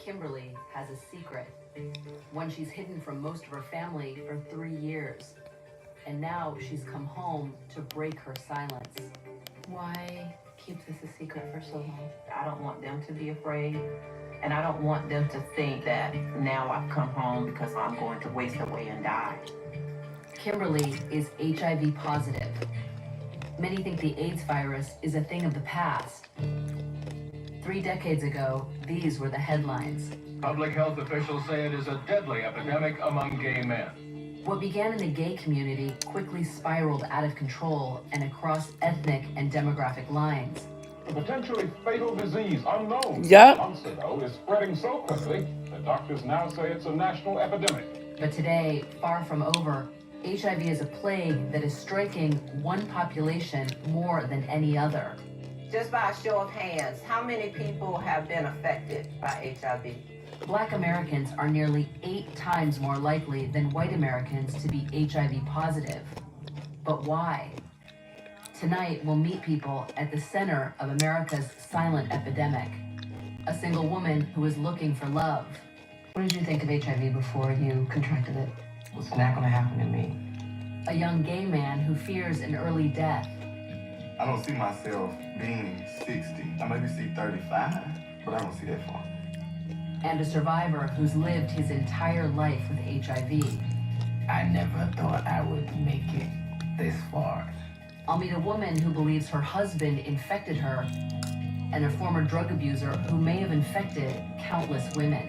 Kimberly has a secret, one she's hidden from most of her family for 3 years. And now she's come home to break her silence. Why keep this a secret for so long? I don't want them to be afraid, and I don't want them to think that now I've come home because I'm going to waste away and die. Kimberly is HIV positive. Many think the AIDS virus is a thing of the past. 3 decades ago, these were the headlines. Public health officials say it is a deadly epidemic among gay men. What began in the gay community quickly spiraled out of control and across ethnic and demographic lines. A potentially fatal disease unknown. Yep. Months ago is spreading so quickly that doctors now say it's a national epidemic. But today, far from over, HIV is a plague that is striking one population more than any other. Just by a show of hands, how many people have been affected by HIV? Black Americans are nearly 8 times more likely than white Americans to be HIV positive. But why? Tonight, we'll meet people at the center of America's silent epidemic. A single woman who is looking for love. What did you think of HIV before you contracted it? It's not going to happen to me. A young gay man who fears an early death. I don't see myself being 60. I maybe see 35, but I don't see that far. And a survivor who's lived his entire life with HIV. I never thought I would make it this far. I'll meet a woman who believes her husband infected her, and a former drug abuser who may have infected countless women.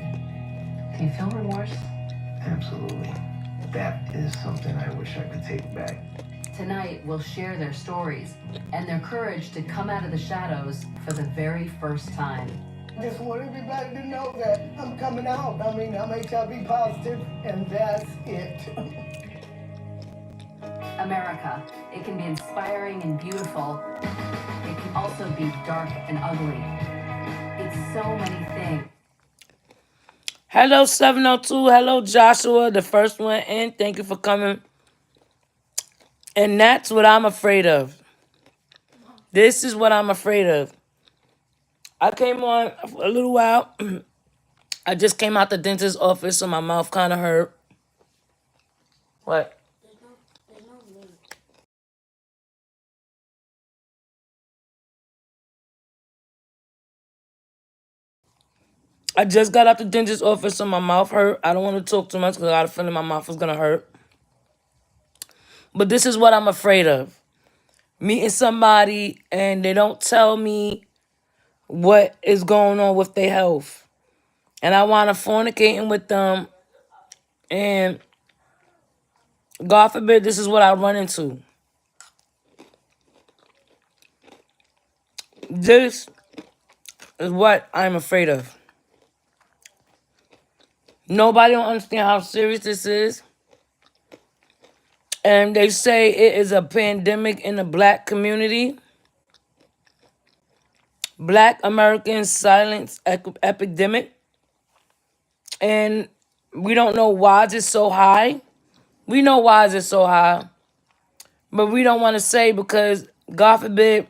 Do you feel remorse? Absolutely. That is something I wish I could take back. Tonight, we'll share their stories and their courage to come out of the shadows for the very first time. I just want everybody to know that I'm coming out. I mean, I'm HIV positive, and that's it. America, it can be inspiring and beautiful. It can also be dark and ugly. It's so many things. Hello, 702. Hello, Joshua, the first one in. Thank you for coming. And that's what I'm afraid of. This is what I'm afraid of. I came on for a little while. I just came out the dentist's office, so my mouth kind of hurt. What? I just got out the dentist's office, so my mouth hurt. I don't want to talk too much because I got a feeling my mouth is going to hurt. But this is what I'm afraid of. Meeting somebody and they don't tell me what is going on with their health. And I want to fornicating with them. And God forbid, this is what I run into. This is what I'm afraid of. Nobody don't understand how serious this is. And they say it is a pandemic in the black community. Black American silence epidemic. And we don't know why it's so high. We know why it's so high. But we don't want to say because, God forbid,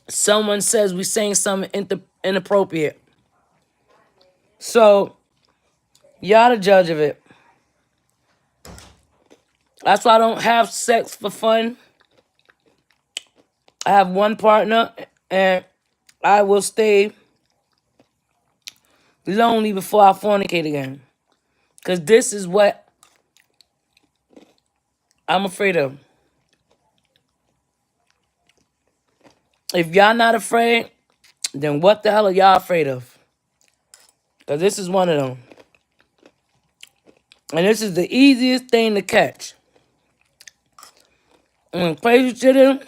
someone says we're saying something inappropriate. So, y'all the judge of it. That's why I don't have sex for fun. I have one partner, and I will stay lonely before I fornicate again. Because this is what I'm afraid of. If y'all not afraid, then what the hell are y'all afraid of? Because this is one of them. And this is the easiest thing to catch. And crazy shit is,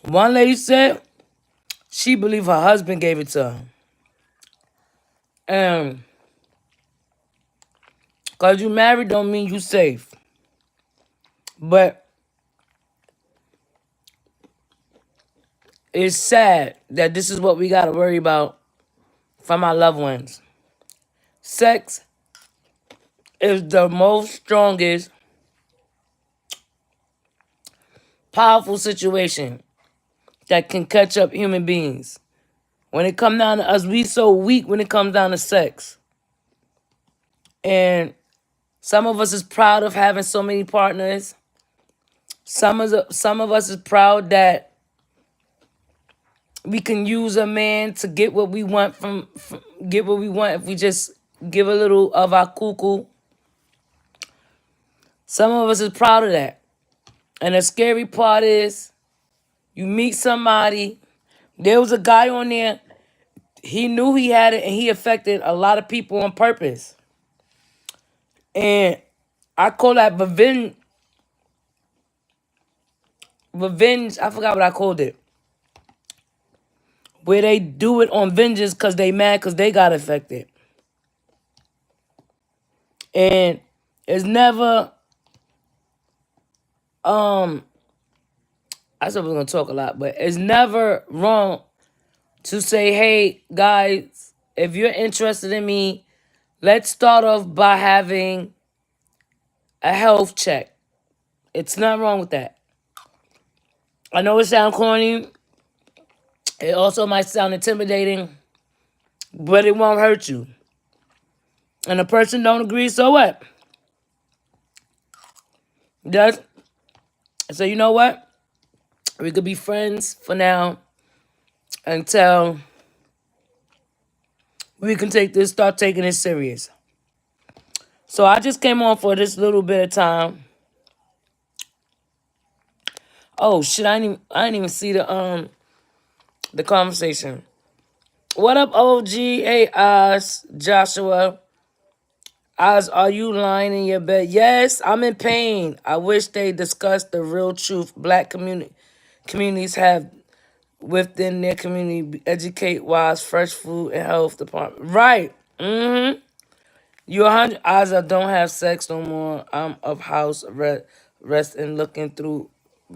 one lady said she believed her husband gave it to her. And because you married don't mean you safe. But it's sad that this is what we got to worry about from our loved ones. Sex is the most strongest, powerful situation that can catch up human beings. When it come down to us, we so weak when it comes down to sex. And some of us is proud of having so many partners. Some of us is proud that we can use a man to get what we want get what we want if we just give a little of our cuckoo. Some of us is proud of that. And the scary part is you meet somebody. There was a guy on there. He knew he had it and he affected a lot of people on purpose. And I call that revenge. Revenge, I forgot what I called it. Where they do it on vengeance because they mad because they got affected. And it's never, I said we're going to talk a lot, but it's never wrong to say, hey, guys, if you're interested in me, let's start off by having a health check. It's not wrong with that. I know it sounds corny. It also might sound intimidating, but it won't hurt you. And the person don't agree, so what? Just so you know what? We could be friends for now until we can start taking it serious. So I just came on for this little bit of time. Oh shit! I didn't even see the conversation. What up, OG? Hey, Eyez, Joshua. Eyez, are you lying in your bed? Yes, I'm in pain. I wish they discussed the real truth Black communities have within their community. Educate wise, fresh food and health department. Right. Mm-hmm. You 100. Eyez, I don't have sex no more. I'm of house rest and looking through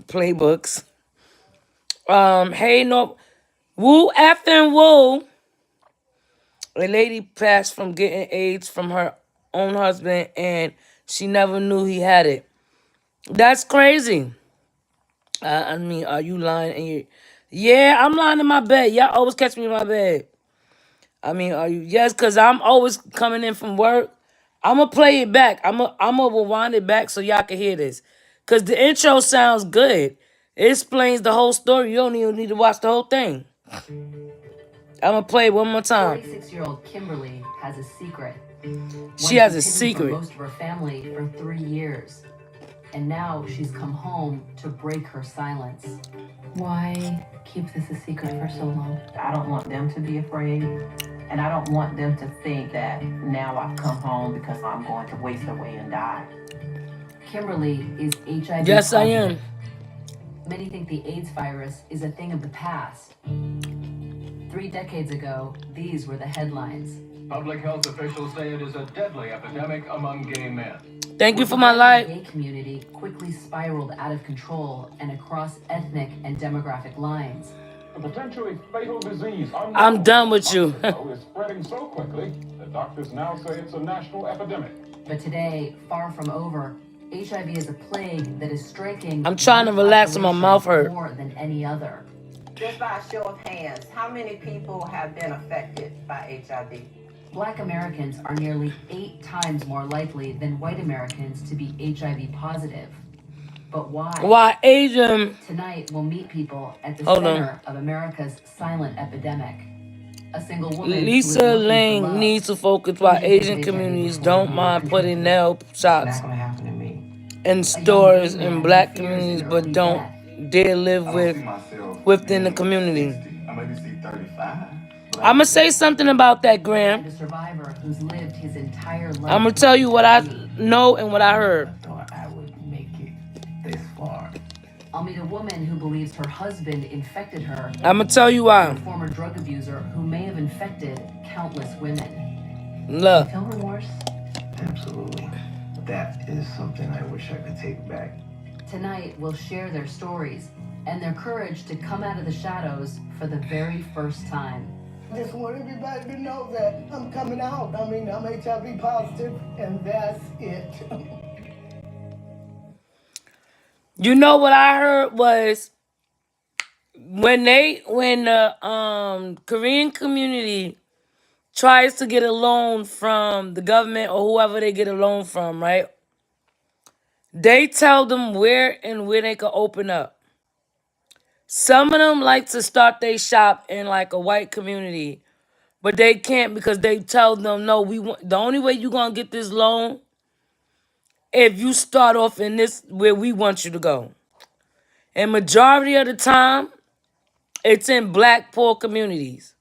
playbooks. Hey, no. Woo effing woo. A lady passed from getting AIDS from her own husband and she never knew he had it. That's crazy. I mean, are you lying? Yeah, I'm lying in my bed. Y'all always catch me in my bed. I mean, are you? Yes, because I'm always coming in from work. I'm going to play it back. I'm going to rewind it back so y'all can hear this. Because the intro sounds good. It explains the whole story. You don't even need to watch the whole thing. I'm going to play it one more time. 46-year-old Kimberly has a secret. She has a secret. From most of her family for 3 years. And now she's come home to break her silence. Why keep this a secret for so long? I don't want them to be afraid. And I don't want them to think that now I've come home because I'm going to waste away and die. Kimberly is HIV Yes, positive. I am. Many think the AIDS virus is a thing of the past. 3 decades ago, these were the headlines. Public health officials say it is a deadly epidemic among gay men. Thank you for my life. The gay community quickly spiraled out of control and across ethnic and demographic lines. A potentially fatal disease. I'm done with you. Is spreading so quickly that doctors now say it's a national epidemic. But today, far from over, HIV is a plague that is striking. I'm trying to relax and my mouth hurt. More than any other. Just by a show of hands, how many people have been affected by HIV? Black Americans are nearly 8 times more likely than white Americans to be HIV positive. But why? Why Asian? Tonight, we'll meet people at the Hold center of America's silent epidemic. A single woman. Lisa Lang needs to focus why Asian communities don't mind putting nail shots Not gonna happen to me. in stores in Black communities, but don't dare live within the community. I maybe see 35. I'm gonna say something about that, Graham. A survivor who's lived his entire life. I'm gonna tell you what I know and what I heard. I thought I would make it this far. I'll meet a woman who believes her husband infected her. I'm gonna tell you A why. former drug abuser who may have infected countless women. Look, Feel remorse? Absolutely. That is something I wish I could take back. Tonight, we'll share their stories and their courage to come out of the shadows for the very first time. I just want everybody to know that I'm coming out. I mean, I'm HIV positive, and that's it. you know what I heard was when the Korean community tries to get a loan from the government or whoever they get a loan from, right? They tell them where and where they can open up. Some of them like to start their shop in like a white community, but they can't because they tell them no. We want the only way you gonna get this loan if you start off in this where we want you to go. And majority of the time, it's in black poor communities.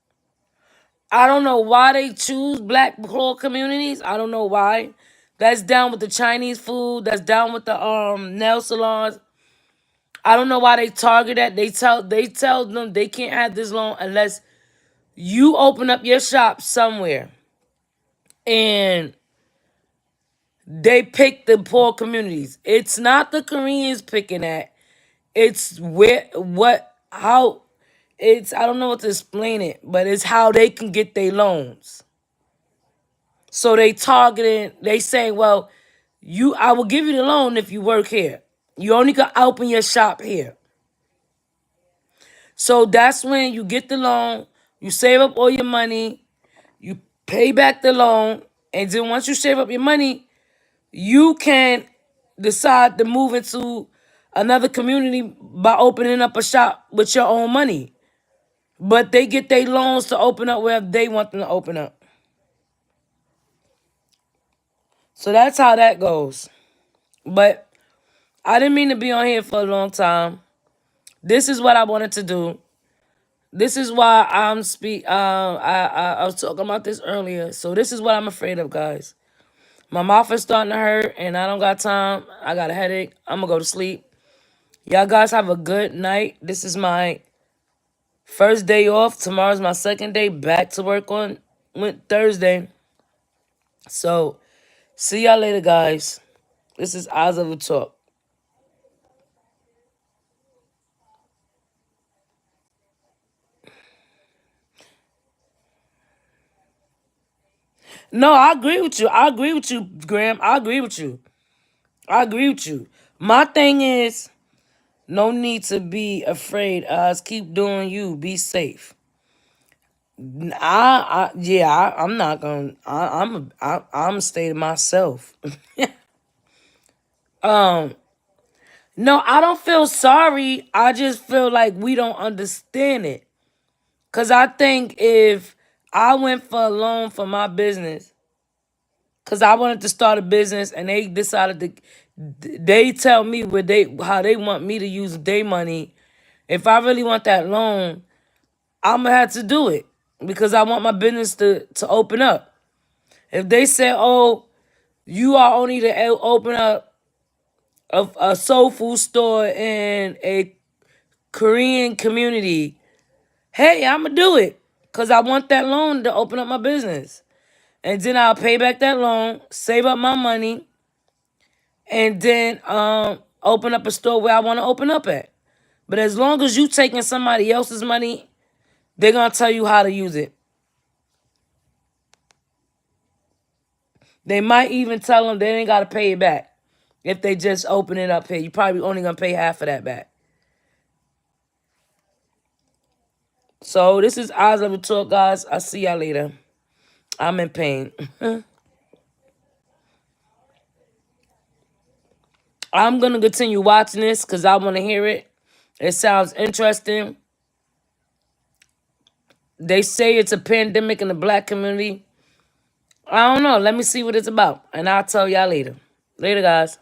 I don't know why they choose black poor communities. I don't know why. That's down with the Chinese food. That's down with the nail salons. I don't know why they target that. They tell them they can't have this loan unless you open up your shop somewhere. And they pick the poor communities. It's not the Koreans picking that. It's how it's I don't know what to explain it, but it's how they can get their loans. So they targeting, they saying, well, I will give you the loan if you work here. You only can open your shop here. So that's when you get the loan, you save up all your money, you pay back the loan, and then once you save up your money, you can decide to move into another community by opening up a shop with your own money. But they get their loans to open up wherever they want them to open up. So that's how that goes. But I didn't mean to be on here for a long time. This is what I wanted to do. This is why I was talking about this earlier. So this is what I'm afraid of, guys. My mouth is starting to hurt, and I don't got time. I got a headache. I'm gonna go to sleep. Y'all guys have a good night. This is my first day off. Tomorrow's my second day back to work on Thursday. So see y'all later, guys. This is Eyez of a Talk. No, I agree with you. I agree with you, Graham. I agree with you. I agree with you. My thing is, no need to be afraid. Keep doing you. Be safe. I'm not gonna. I'm staying myself. um, no, I don't feel sorry. I just feel like we don't understand it. Cause I think if I went for a loan for my business, cause I wanted to start a business, and they decided to, they tell me how they want me to use their money. If I really want that loan, I'm gonna have to do it because I want my business to open up. If they say, "Oh, you are only to open up a soul food store in a Korean community," hey, I'm gonna do it because I want that loan to open up my business, and then I'll pay back that loan, save up my money, and then open up a store where I want to open up at. But as long as you taking somebody else's money, they're gonna tell you how to use it. They might even tell them they ain't gotta pay it back if they just open it up here. You probably only gonna pay half of that back. So this is Eyez of a Talk, guys. I'll see y'all later. I'm in pain. I'm gonna continue watching this because I want to hear it. It sounds interesting. They say it's a pandemic in the black community. I don't know. Let me see what it's about, and I'll tell y'all later. Later, guys.